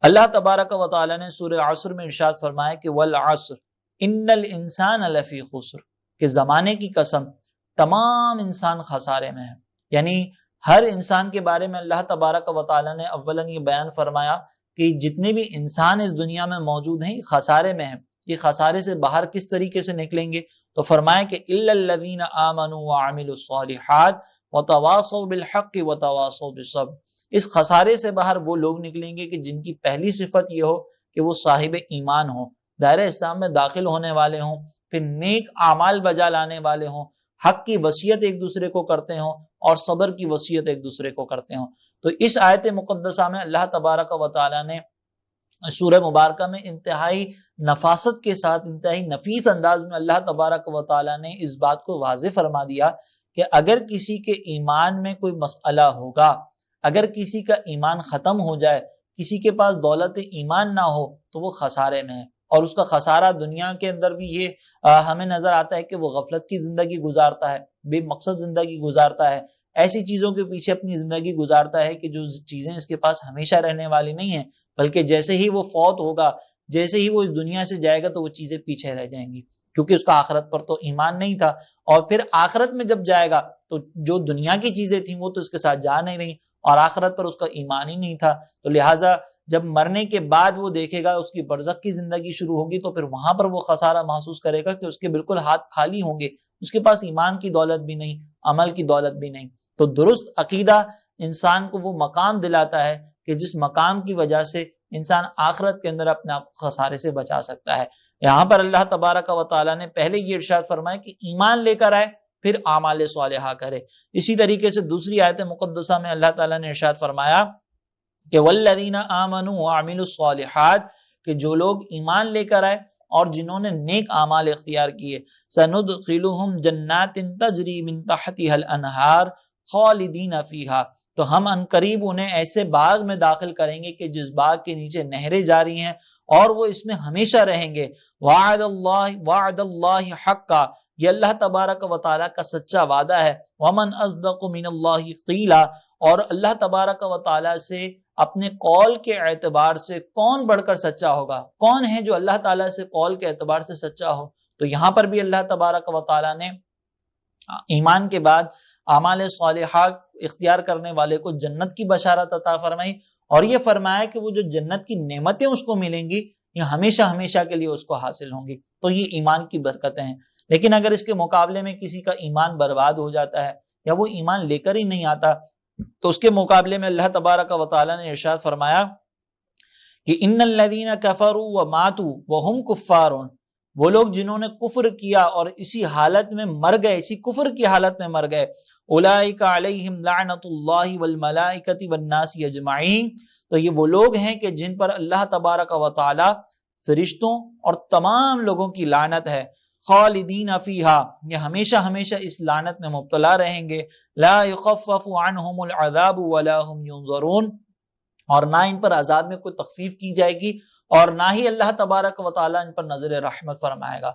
اللہ تبارک و تعالیٰ نے سورہ عصر میں ارشاد فرمایا کہ والعصر ان الانسان لفی خسر، کہ زمانے کی قسم تمام انسان خسارے میں ہے۔ یعنی ہر انسان کے بارے میں اللہ تبارک و تعالیٰ نے اولاً یہ بیان فرمایا کہ جتنے بھی انسان اس دنیا میں موجود ہیں یہ خسارے میں ہیں۔ یہ خسارے سے باہر کس طریقے سے نکلیں گے؟ تو فرمایا کہ الا الذین آمنوا وعملوا الصالحات وتواصوا بالحق وتواصوا بالصبر، اس خسارے سے باہر وہ لوگ نکلیں گے کہ جن کی پہلی صفت یہ ہو کہ وہ صاحب ایمان ہوں، دائرہ اسلام میں داخل ہونے والے ہوں، پھر نیک اعمال بجا لانے والے ہوں، حق کی وصیت ایک دوسرے کو کرتے ہوں اور صبر کی وصیت ایک دوسرے کو کرتے ہوں۔ تو اس آیت مقدسہ میں اللہ تبارک و تعالیٰ نے سورہ مبارکہ میں انتہائی نفاست کے ساتھ، انتہائی نفیس انداز میں اللہ تبارک و تعالیٰ نے اس بات کو واضح فرما دیا کہ اگر کسی کے ایمان میں کوئی مسئلہ ہوگا، اگر کسی کا ایمان ختم ہو جائے، کسی کے پاس دولت ایمان نہ ہو، تو وہ خسارے میں ہے۔ اور اس کا خسارہ دنیا کے اندر بھی یہ ہمیں نظر آتا ہے کہ وہ غفلت کی زندگی گزارتا ہے، بے مقصد زندگی گزارتا ہے، ایسی چیزوں کے پیچھے اپنی زندگی گزارتا ہے کہ جو چیزیں اس کے پاس ہمیشہ رہنے والی نہیں ہیں، بلکہ جیسے ہی وہ فوت ہوگا، جیسے ہی وہ اس دنیا سے جائے گا تو وہ چیزیں پیچھے رہ جائیں گی، کیونکہ اس کا آخرت پر تو ایمان نہیں تھا۔ اور پھر آخرت میں جب جائے گا تو جو دنیا کی چیزیں تھیں وہ تو اس کے ساتھ جا نہیں رہی، اور آخرت پر اس کا ایمان ہی نہیں تھا۔ تو لہٰذا جب مرنے کے بعد وہ دیکھے گا اس کی برزخ کی زندگی شروع ہوگی، تو پھر وہاں پر وہ خسارہ محسوس کرے گا کہ اس کے بالکل ہاتھ خالی ہوں گے، اس کے پاس ایمان کی دولت بھی نہیں، عمل کی دولت بھی نہیں۔ تو درست عقیدہ انسان کو وہ مقام دلاتا ہے کہ جس مقام کی وجہ سے انسان آخرت کے اندر اپنے آپ کو خسارے سے بچا سکتا ہے۔ یہاں پر اللہ تبارک و تعالیٰ نے پہلے یہ ارشاد فرمایا کہ ایمان لے کر آئے، پھر اعمال صالحہ کرے۔ اسی طریقے سے دوسری آیت مقدسہ میں اللہ تعالیٰ نے ارشاد فرمایا کہ والذین آمنوا وعملوا الصالحات، کہ جو لوگ ایمان لے کر آئے اور جنہوں نے نیک اعمال اختیار کیے، سندخلہم جنات تجری من تحتها الانہار خالدین فیہا، تو ہم عنقریب انہیں ایسے باغ میں داخل کریں گے کہ جس باغ کے نیچے نہریں جاری ہیں اور وہ اس میں ہمیشہ رہیں گے۔ وعد اللہ حقا، یہ اللہ تبارک و تعالیٰ کا سچا وعدہ ہے۔ ومن اصدق من اللہ قیلا، اور اللہ تبارک و تعالیٰ سے اپنے قول کے اعتبار سے کون بڑھ کر سچا ہوگا؟ کون ہے جو اللہ تعالیٰ سے قول کے اعتبار سے سچا ہو؟ تو یہاں پر بھی اللہ تبارک و تعالیٰ نے ایمان کے بعد اعمال صالحات اختیار کرنے والے کو جنت کی بشارت عطا فرمائی، اور یہ فرمایا کہ وہ جو جنت کی نعمتیں اس کو ملیں گی یہ ہمیشہ ہمیشہ کے لیے اس کو حاصل ہوں گی۔ تو یہ ایمان کی برکتیں ہیں۔ لیکن اگر اس کے مقابلے میں کسی کا ایمان برباد ہو جاتا ہے یا وہ ایمان لے کر ہی نہیں آتا، تو اس کے مقابلے میں اللہ تبارک و تعالیٰ نے ارشاد فرمایا کہ ان الذین کفروا وماتوا وهم کفار، وہ لوگ جنہوں نے کفر کیا اور اسی حالت میں مر گئے، اسی کفر کی حالت میں مر گئے، اولئک علیہم لعنت اللہ والملائکۃ والناس اجمعین، تو یہ وہ لوگ ہیں کہ جن پر اللہ تبارک و تعالی فرشتوں اور تمام لوگوں کی لعنت ہے، خالدین فیہا، یہ ہمیشہ ہمیشہ اس لعنت میں مبتلا رہیں گے، لا یخفف عنہم العذاب ولا هم ینظرون، اور نہ ان پر عذاب میں کوئی تخفیف کی جائے گی اور نہ ہی اللہ تبارک و تعالیٰ ان پر نظر رحمت فرمائے گا۔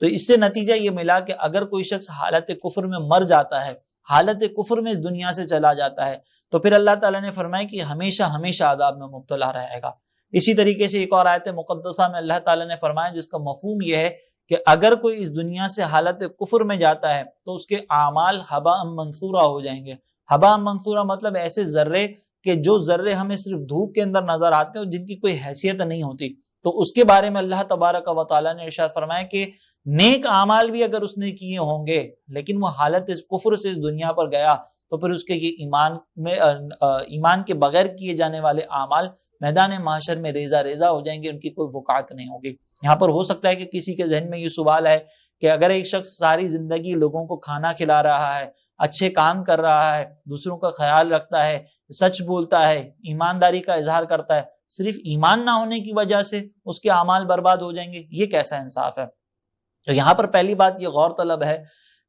تو اس سے نتیجہ یہ ملا کہ اگر کوئی شخص حالت کفر میں مر جاتا ہے، حالت کفر میں اس دنیا سے چلا جاتا ہے، تو پھر اللہ تعالیٰ نے فرمایا کہ ہمیشہ ہمیشہ عذاب میں مبتلا رہے گا۔ اسی طریقے سے ایک اور آیت مقدسہ میں اللہ تعالیٰ نے فرمایا جس کا مفہوم یہ ہے کہ اگر کوئی اس دنیا سے حالت کفر میں جاتا ہے تو اس کے اعمال ہباء منثورا ہو جائیں گے۔ ہباء منثورا مطلب ایسے ذرے کہ جو ذرے ہمیں صرف دھوپ کے اندر نظر آتے ہیں اور جن کی کوئی حیثیت نہیں ہوتی، تو اس کے بارے میں اللہ تبارک و تعالیٰ نے ارشاد فرمایا کہ نیک اعمال بھی اگر اس نے کیے ہوں گے لیکن وہ حالت کفر سے اس دنیا پر گیا تو پھر اس کے یہ ایمان کے بغیر کیے جانے والے اعمال میدان محشر میں ریزہ ریزہ ہو جائیں گے، ان کی کوئی وقعت نہیں ہوگی۔ یہاں پر ہو سکتا ہے کہ کسی کے ذہن میں یہ سوال ہے کہ اگر ایک شخص ساری زندگی لوگوں کو کھانا کھلا رہا ہے، اچھے کام کر رہا ہے، دوسروں کا خیال رکھتا ہے، سچ بولتا ہے، ایمانداری کا اظہار کرتا ہے، صرف ایمان نہ ہونے کی وجہ سے اس کے اعمال برباد ہو جائیں گے، یہ کیسا انصاف ہے؟ تو یہاں پر پہلی بات یہ غور طلب ہے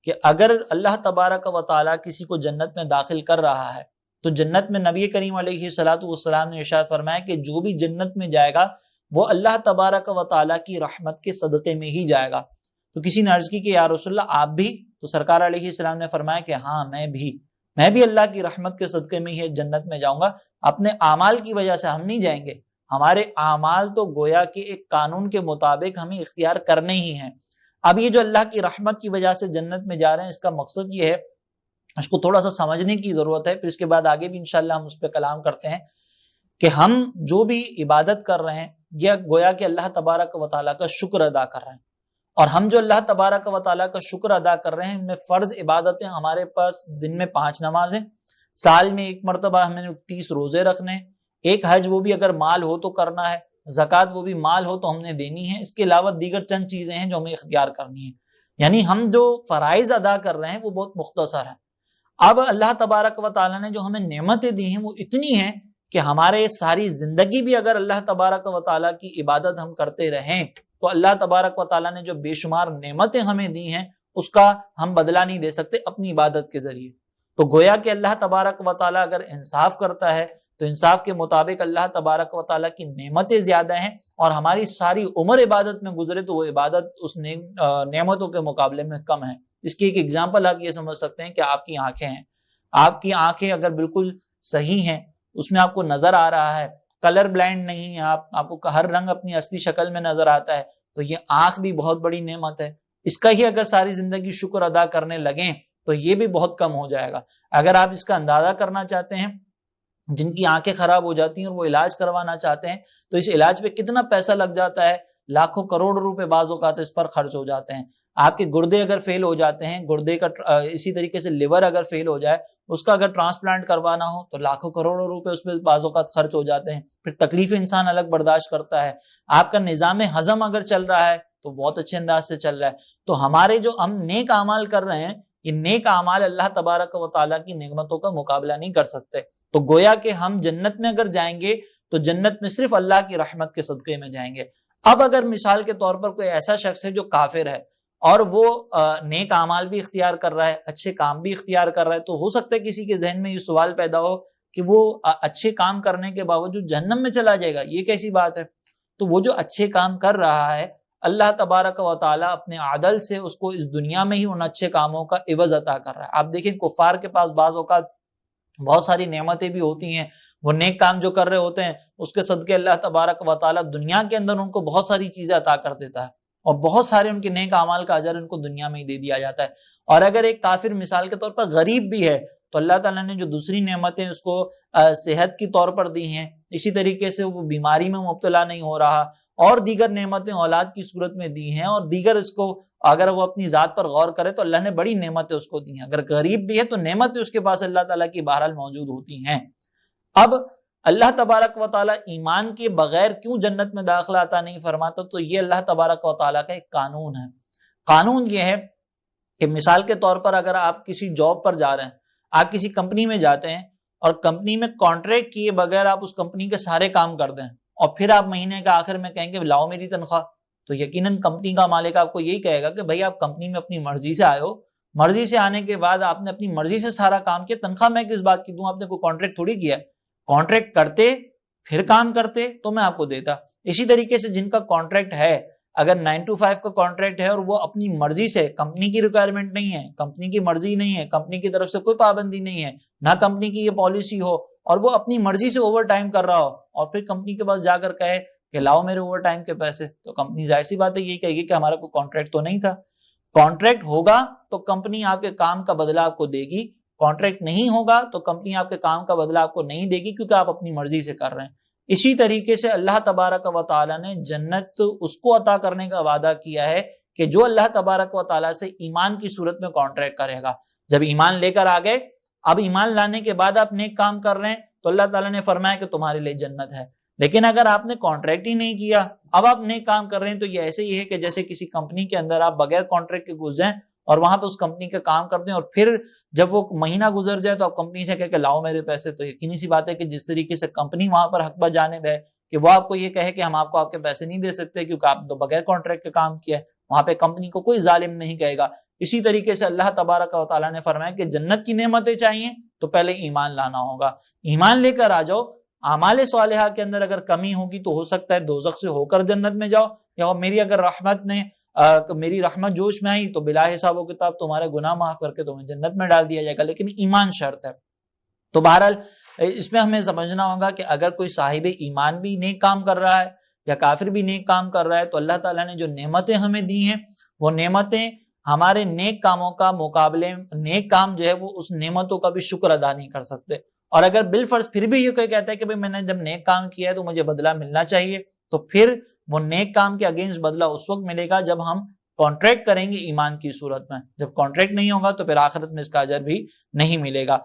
کہ اگر اللہ تبارک و تعالیٰ کسی کو جنت میں داخل کر رہا ہے تو جنت میں نبی کریم علیہ الصلوۃ والسلام نے ارشاد فرمایا کہ جو بھی جنت میں جائے گا وہ اللہ تبارک و تعالیٰ کی رحمت کے صدقے میں ہی جائے گا۔ تو کسی نے عرض کی کہ یا رسول اللہ آپ بھی؟ تو سرکار علیہ السلام نے فرمایا کہ ہاں میں بھی اللہ کی رحمت کے صدقے میں ہی جنت میں جاؤں گا، اپنے اعمال کی وجہ سے ہم نہیں جائیں گے، ہمارے اعمال تو گویا کہ ایک قانون کے مطابق ہمیں اختیار کرنے ہی ہیں۔ اب یہ جو اللہ کی رحمت کی وجہ سے جنت میں جا رہے ہیں، اس کا مقصد یہ ہے، اس کو تھوڑا سا سمجھنے کی ضرورت ہے، پھر اس کے بعد آگے بھی انشاءاللہ ہم اس پہ کلام کرتے ہیں، کہ ہم جو بھی عبادت کر رہے ہیں یہ گویا کہ اللہ تبارک و تعالیٰ کا شکر ادا کر رہے ہیں، اور ہم جو اللہ تبارک و تعالیٰ کا شکر ادا کر رہے ہیں، ان میں فرض عبادتیں ہمارے پاس دن میں 5 نمازیں، سال میں 1 مرتبہ ہمیں 30 روزے رکھنے، ایک حج وہ بھی اگر مال ہو تو کرنا ہے، زکوٰۃ وہ بھی مال ہو تو ہم نے دینی ہے، اس کے علاوہ دیگر چند چیزیں ہیں جو ہمیں اختیار کرنی ہیں۔ یعنی ہم جو فرائض ادا کر رہے ہیں وہ بہت مختصر ہے۔ اب اللہ تبارک و تعالیٰ نے جو ہمیں نعمتیں دی ہیں وہ اتنی ہیں کہ ہمارے ساری زندگی بھی اگر اللہ تبارک و تعالیٰ کی عبادت ہم کرتے رہیں تو اللہ تبارک و تعالیٰ نے جو بے شمار نعمتیں ہمیں دی ہیں اس کا ہم بدلہ نہیں دے سکتے اپنی عبادت کے ذریعے۔ تو گویا کہ اللہ تبارک و تعالیٰ اگر انصاف کرتا ہے تو انصاف کے مطابق اللہ تبارک و تعالیٰ کی نعمتیں زیادہ ہیں، اور ہماری ساری عمر عبادت میں گزرے تو وہ عبادت اس نعمتوں کے مقابلے میں کم ہے۔ اس کی ایک ایگزامپل آپ یہ سمجھ سکتے ہیں کہ آپ کی آنکھیں ہیں، آپ کی آنکھیں اگر بالکل صحیح ہیں، اس میں آپ کو نظر آ رہا ہے، کلر بلائنڈ نہیں ہے، آپ کو ہر رنگ اپنی اصلی شکل میں نظر آتا ہے، تو یہ آنکھ بھی بہت بڑی نعمت ہے۔ اس کا ہی اگر ساری زندگی شکر ادا کرنے لگیں تو یہ بھی بہت کم ہو جائے گا۔ اگر آپ اس کا اندازہ کرنا چاہتے ہیں، جن کی آنکھیں خراب ہو جاتی ہیں اور وہ علاج کروانا چاہتے ہیں تو اس علاج پہ کتنا پیسہ لگ جاتا ہے، لاکھوں کروڑ روپے بعض اوقات اس پر خرچ ہو جاتے ہیں۔ آپ کے گردے اگر فیل ہو جاتے ہیں، گردے کا اسی طریقے سے لیور اگر فیل ہو جائے، اس کا اگر ٹرانسپلانٹ کروانا ہو تو لاکھوں کروڑوں روپے اس پہ بعض اوقات خرچ ہو جاتے ہیں۔ پھر تکلیف انسان الگ برداشت کرتا ہے۔ آپ کا نظام ہضم اگر چل رہا ہے تو بہت اچھے انداز سے چل رہا ہے۔ تو ہمارے جو ہم نیک اعمال کر رہے ہیں، یہ نیک اعمال اللہ تبارک و تعالیٰ کی نعمتوں کا مقابلہ نہیں کر سکتے۔ تو گویا کہ ہم جنت میں اگر جائیں گے تو جنت میں صرف اللہ کی رحمت کے صدقے میں جائیں گے۔ اب اگر مثال کے طور پر کوئی ایسا شخص ہے جو کافر ہے اور وہ نیک اعمال بھی اختیار کر رہا ہے، اچھے کام بھی اختیار کر رہا ہے، تو ہو سکتا ہے کسی کے ذہن میں یہ سوال پیدا ہو کہ وہ اچھے کام کرنے کے باوجود جہنم میں چلا جائے گا، یہ کیسی بات ہے؟ تو وہ جو اچھے کام کر رہا ہے، اللہ تبارک و تعالیٰ اپنے عدل سے اس کو اس دنیا میں ہی ان اچھے کاموں کا عوض عطا کر رہا ہے۔ آپ دیکھیں کفار کے پاس بعض اوقات بہت ساری نعمتیں بھی ہوتی ہیں، وہ نیک کام جو کر رہے ہوتے ہیں اس کے صدقے اللہ تبارک و تعالیٰ دنیا کے اندر ان کو بہت ساری چیزیں عطا کر دیتا ہے، اور بہت سارے ان کے نیک اعمال کا اجر ان کو دنیا میں ہی دے دیا جاتا ہے۔ اور اگر ایک کافر مثال کے طور پر غریب بھی ہے تو اللہ تعالیٰ نے جو دوسری نعمتیں اس کو صحت کی طور پر دی ہیں، اسی طریقے سے وہ بیماری میں مبتلا نہیں ہو رہا، اور دیگر نعمتیں اولاد کی صورت میں دی ہیں، اور دیگر اس کو اگر وہ اپنی ذات پر غور کرے تو اللہ نے بڑی نعمتیں اس کو دی ہیں۔ اگر غریب بھی ہے تو نعمتیں اس کے پاس اللہ تعالیٰ کی بہرحال موجود ہوتی ہیں۔ اب اللہ تبارک و تعالیٰ ایمان کے بغیر کیوں جنت میں داخلہ عطا نہیں فرماتا؟ تو یہ اللہ تبارک و تعالیٰ کا ایک قانون ہے۔ قانون یہ ہے کہ مثال کے طور پر اگر آپ کسی جاب پر جا رہے ہیں، آپ کسی کمپنی میں جاتے ہیں اور کمپنی میں کانٹریکٹ کیے بغیر آپ اس کمپنی کے سارے کام کر دیں، اور پھر آپ مہینے کے آخر میں کہیں گے لاؤ میری تنخواہ، تو یقیناً کمپنی کا مالک آپ کو یہی کہے گا کہ بھائی آپ کمپنی میں اپنی مرضی سے آئے ہو، مرضی سے آنے کے بعد آپ نے اپنی مرضی سے سارا کام کیا، تنخواہ میں کس بات کی دوں؟ آپ نے کوئی کانٹریکٹ تھوڑی کیا ہے۔ کانٹریکٹ کرتے پھر کام کرتے تو میں آپ کو دیتا۔ اسی طریقے سے جن کا کانٹریکٹ ہے، اگر 9 to 5 کا کانٹریکٹ ہے اور وہ اپنی مرضی سے، کمپنی کی ریکوائرمنٹ نہیں ہے، کمپنی کی مرضی نہیں ہے، کمپنی کی طرف سے کوئی پابندی نہیں ہے، نہ کمپنی کی یہ پالیسی ہو، اور وہ اپنی مرضی سے اوور ٹائم کر رہا ہو اور پھر کمپنی کے پاس جا کر کہے کہ لاؤ میرے اوور ٹائم کے پیسے، تو کمپنی ظاہر سی بات ہے یہی کہے گی کہ ہمارا کوئی کانٹریکٹ تو نہیں تھا۔ کانٹریکٹ ہوگا تو کمپنی آپ کے کام کا بدلہ آپ کو دے گی، کانٹریکٹ نہیں ہوگا تو کمپنی آپ کے کام کا بدلہ آپ کو نہیں دے گی، کیونکہ آپ اپنی مرضی سے کر رہے ہیں۔ اسی طریقے سے اللہ تبارک و تعالیٰ نے جنت اس کو عطا کرنے کا وعدہ کیا ہے کہ جو اللہ تبارک و تعالیٰ سے ایمان کی صورت میں کانٹریکٹ کرے گا۔ جب ایمان لے کر آ گئے، اب ایمان لانے کے بعد آپ نیک کام کر رہے ہیں تو اللہ تعالیٰ نے فرمایا کہ تمہارے لیے جنت ہے۔ لیکن اگر آپ نے کانٹریکٹ ہی نہیں کیا، اب آپ نیک کام کر رہے ہیں، تو یہ ایسے ہی ہے کہ جیسے کسی کمپنی کے اندر آپ بغیر کانٹریکٹ کے گھس جائیں اور وہاں پہ اس کمپنی کا کام کرتے ہیں، اور پھر جب وہ مہینہ گزر جائے تو آپ کمپنی سے کہہ کہ لاؤ میرے پیسے، تو یقینی سی بات ہے کہ جس طریقے سے کمپنی وہاں پر حق بجانب ہے کہ وہ آپ کو یہ کہے کہ ہم آپ کو آپ کے پیسے نہیں دے سکتے کیونکہ آپ نے تو بغیر کانٹریکٹ کے کام کیا ہے، وہاں پہ کمپنی کو کوئی ظالم نہیں کہے گا۔ اسی طریقے سے اللہ تبارک و تعالیٰ نے فرمایا کہ جنت کی نعمتیں چاہیے تو پہلے ایمان لانا ہوگا، ایمان لے کر آ جاؤ۔ اعمال صالحہ کے اندر اگر کمی ہوگی تو ہو سکتا ہے دوزخ سے ہو کر جنت میں جاؤ، یا میری اگر میری رحمت جوش میں آئی تو بلا حساب و کتاب تمہارے گناہ معاف کر کے تمہیں جنت میں ڈال دیا جائے گا، لیکن ایمان شرط ہے۔ تو بہرحال اس میں ہمیں سمجھنا ہوگا کہ اگر کوئی صاحب ایمان بھی نیک کام کر رہا ہے یا کافر بھی نیک کام کر رہا ہے تو اللہ تعالیٰ نے جو نعمتیں ہمیں دی ہیں وہ نعمتیں ہمارے نیک کاموں کا مقابلے نیک کام جو ہے وہ اس نعمتوں کا بھی شکر ادا نہیں کر سکتے. اور اگر بالفرض پھر بھی یہ کوئی کہتا ہے کہ میں نے جب نیک کام کیا ہے تو مجھے بدلہ ملنا چاہیے، تو پھر وہ نیک کام کے اگینسٹ بدلہ اس وقت ملے گا جب ہم کانٹریکٹ کریں گے ایمان کی صورت میں. جب کانٹریکٹ نہیں ہوگا تو پھر آخرت میں اس کا اجر بھی نہیں ملے گا.